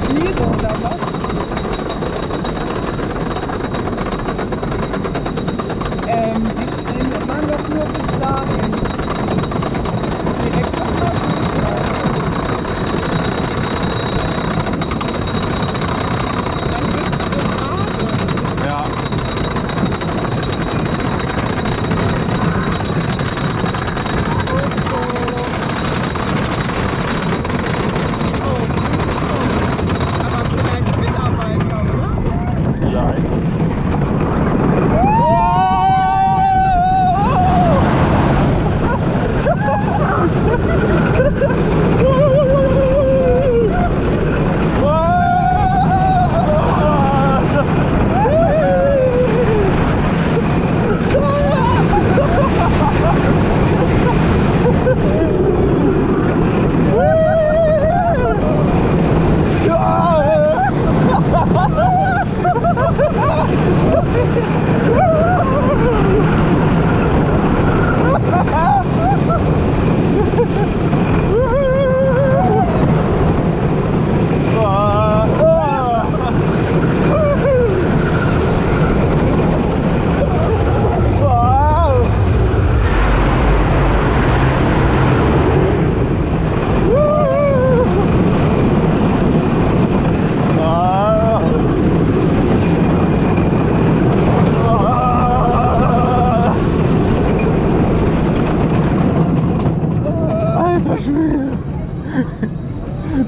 Tiere oder was? Die stehen immer noch nur bis dahin. Direkt nochmal durchlaufen. Dann sind sie so gerade. Ja. Aber vielleicht Mitarbeiter, oder? Ja.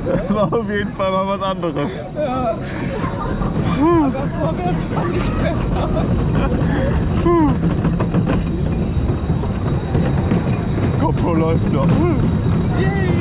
Das war auf jeden Fall mal was anderes. Ja. Aber vorwärts fand ich besser. GoPro läuft noch. Yay.